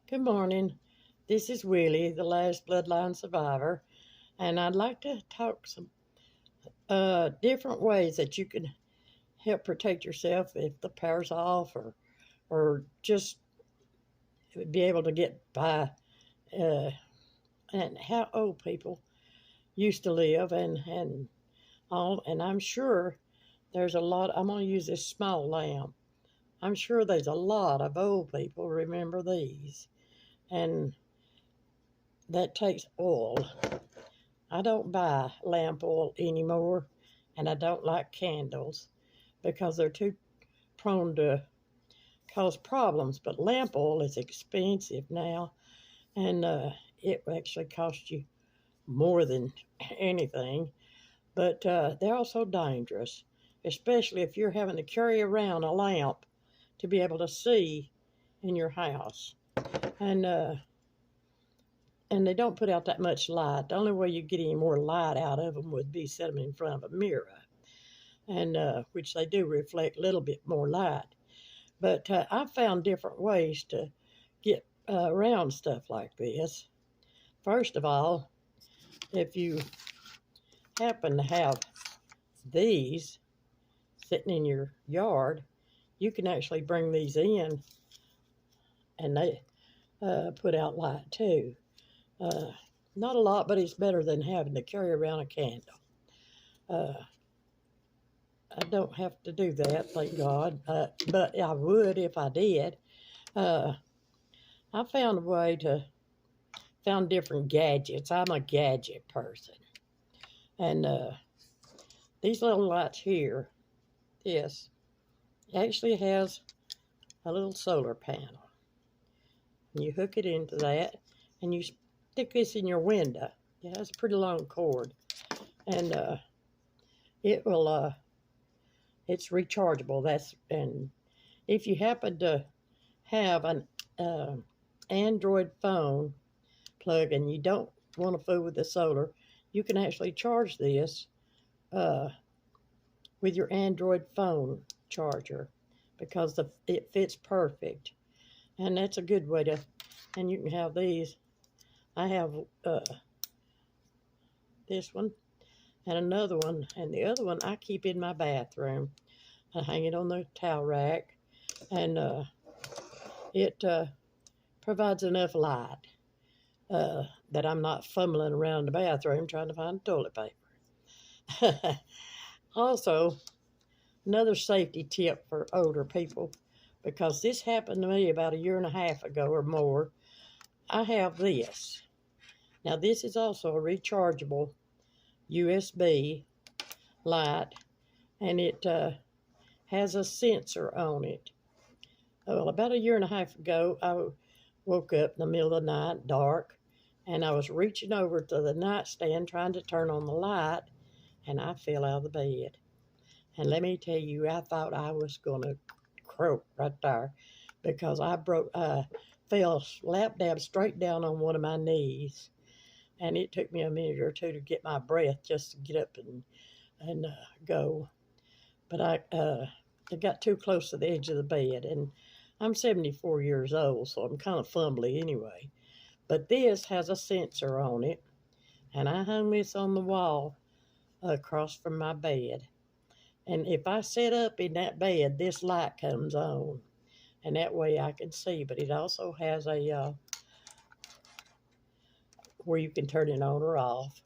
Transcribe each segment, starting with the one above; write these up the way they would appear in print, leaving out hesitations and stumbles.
Good morning. This is Willie, the last bloodline survivor, and I'd like to talk some different ways that you can help protect yourself if the power's off, or just be able to get by, uh, and how old people used to live, and all. And I'm sure there's a lot. I'm going to use this small lamp. I'm sure there's a lot of old people remember these, and that takes oil. I don't buy lamp oil anymore, and I don't like candles because they're too prone to cause problems. But lamp oil is expensive now, and it actually costs you more than anything. But they're also dangerous, especially if you're having to carry around a lamp to be able to see in your house. And and they don't put out that much light. The only way you get any more light out of them would be set them in front of a mirror, and which they do reflect a little bit more light. But I found different ways to get around stuff like this. First of all, if you happen to have these sitting in your yard, you can actually bring these in, and they put out light too. Uh, Not a lot, but it's better than having to carry around a candle. Uh, I don't have to do that, thank God, but I would if I did. Uh, I found different gadgets. I'm a gadget person. And these little lights here, this actually has a little solar panel. And you hook it into that, and you stick this in your window. It has a pretty long cord, and it will. It's rechargeable. And if you happen to have an uh, Android phone plug and you don't want to fool with the solar, you can actually charge this uh, with your Android phone charger because it fits perfect. And that's a good way to, and you can have these. I have this one and another one, and the other one I keep in my bathroom. I hang it on the towel rack, and it provides enough light that I'm not fumbling around the bathroom trying to find toilet paper. Also, another safety tip for older people, because this happened to me about a year and a half ago or more. I have this. Now, this is also a rechargeable USB light, and it has a sensor on it. Well, about a year and a half ago, I woke up in the middle of the night, dark, and I was reaching over to the nightstand trying to turn on the light, and I fell out of the bed. And let me tell you, I thought I was going to croak right there because fell slap dab straight down on one of my knees. And it took me a minute or two to get my breath just to get up and go. But I got too close to the edge of the bed, and I'm 74 years old, so I'm kind of fumbly anyway. But this has a sensor on it, and I hung this on the wall across from my bed. And if I sit up in that bed, this light comes on, and that way I can see. But it also has a where you can turn it on or off,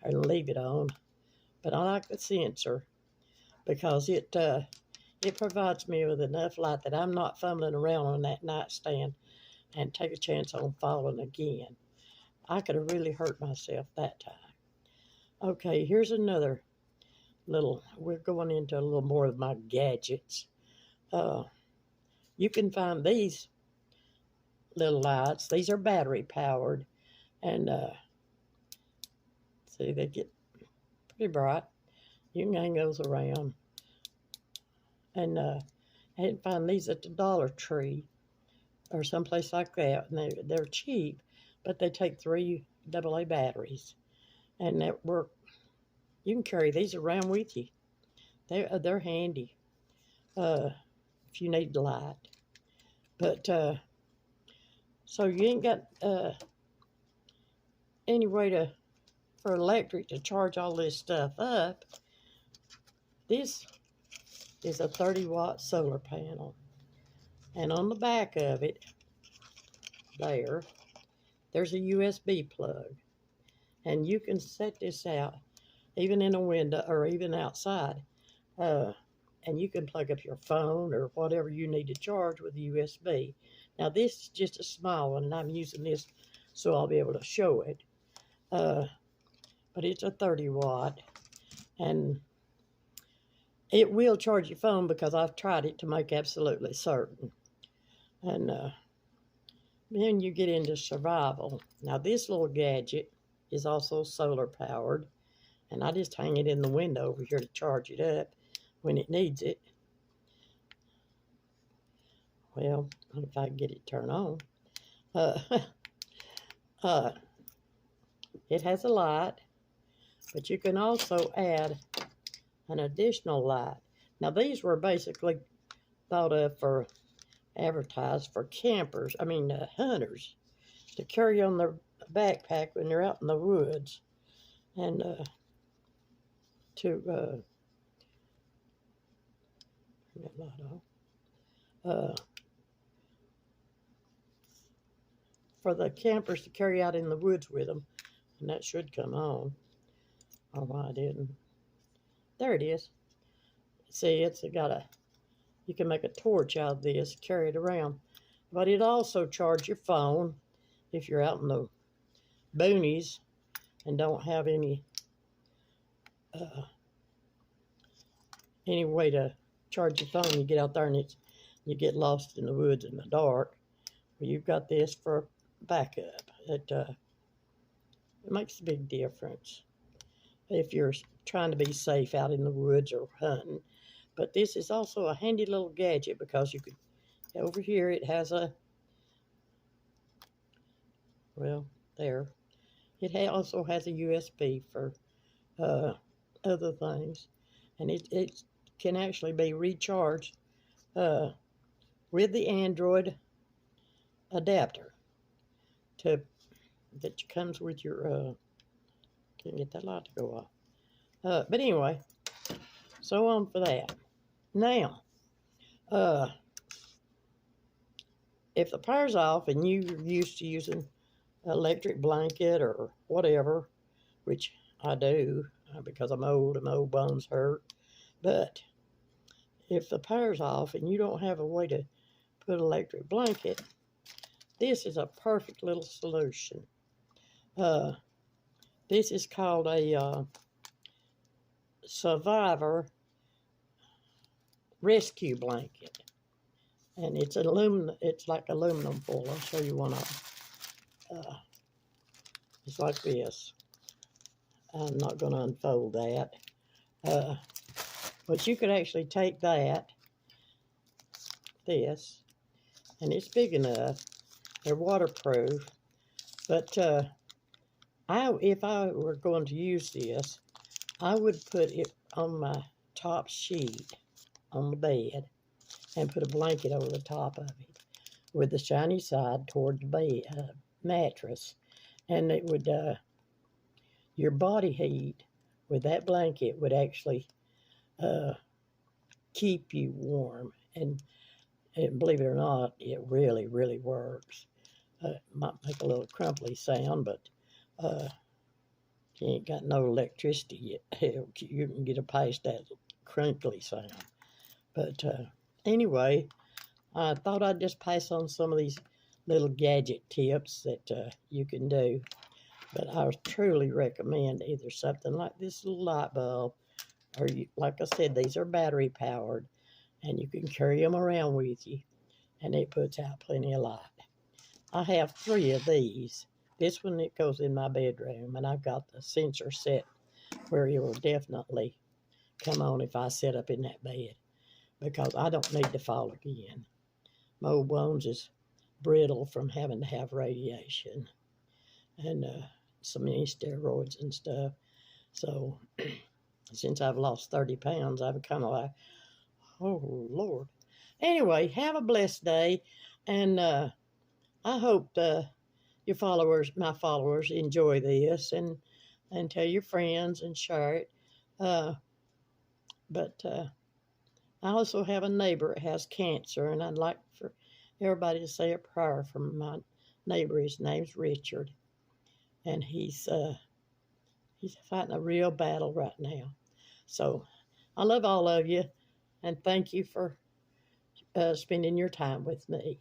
or leave it on. But I like the sensor because it provides me with enough light that I'm not fumbling around on that nightstand and take a chance on falling again. I could have really hurt myself that time. Okay, here's another we're going into a little more of my gadgets. Uh, you can find these little lights. These are battery powered, and see, they get pretty bright. You can hang those around. And I didn't find these at the Dollar Tree or someplace like that. And they're cheap, but they take 3 AA batteries, and that work. You can carry these around with you. They're handy uh, if you need the light. But So you ain't got any way for electric to charge all this stuff up. This is a 30-watt solar panel. And on the back of it, there's a USB plug. And you can set this out, even in a window or even outside. And you can plug up your phone or whatever you need to charge with a USB. Now, this is just a small one, and I'm using this so I'll be able to show it. But it's a 30-watt, and it will charge your phone because I've tried it to make absolutely certain. And then you get into survival. Now, this little gadget is also solar powered, and I just hang it in the window over here to charge it up when it needs it. Well, if I can get it turned on. It has a light, but you can also add an additional light. Now, these were basically thought of for advertised for campers, hunters, to carry on their backpack when they're out in the woods, and turn that light off. For the campers to carry out in the woods with them, and that should come on. Oh, why I didn't. There it is. See, you can make a torch out of this, carry it around. But it also charges your phone if you're out in the boonies and don't have any way to charge your phone. You get out there and you get lost in the woods in the dark. Well, you've got this for backup. It makes a big difference if you're trying to be safe out in the woods or hunting. But this is also a handy little gadget because you could, over here it has there. It also has a USB for other things. And it can actually be recharged with the Android adapter that comes with your, can't get that light to go off. But anyway, so on for that. Now, if the power's off and you're used to using an electric blanket or whatever, which I do because I'm old and my old bones hurt, but if the power's off and you don't have a way to put an electric blanket, this is a perfect little solution. This is called a Survivor Rescue Blanket, and it's like aluminum foil. I'll show you one of them. It's like this. I'm not going to unfold that, but you could actually take this, and it's big enough. They're waterproof, but if I were going to use this, I would put it on my top sheet on the bed and put a blanket over the top of it with the shiny side toward the bed mattress, and it would your body heat with that blanket would actually keep you warm, and believe it or not, it really, really works. It might make a little crumply sound, but you ain't got no electricity yet. You can get past that crinkly sound. But anyway, I thought I'd just pass on some of these little gadget tips that you can do. But I truly recommend either something like this little light bulb, or like I said, these are battery powered, and you can carry them around with you, and it puts out plenty of light. I have 3 of these. This one, it goes in my bedroom, and I've got the sensor set where it will definitely come on if I sit up in that bed, because I don't need to fall again. My old bones is brittle from having to have radiation and so many steroids and stuff. So since I've lost 30 pounds, I'm kind of like, oh, Lord. Anyway, have a blessed day, and I hope your followers, my followers, enjoy this and tell your friends and share it. Uh, but I also have a neighbor that has cancer, and I'd like for everybody to say a prayer for my neighbor. His name's Richard, and he's fighting a real battle right now. So I love all of you, and thank you for spending your time with me.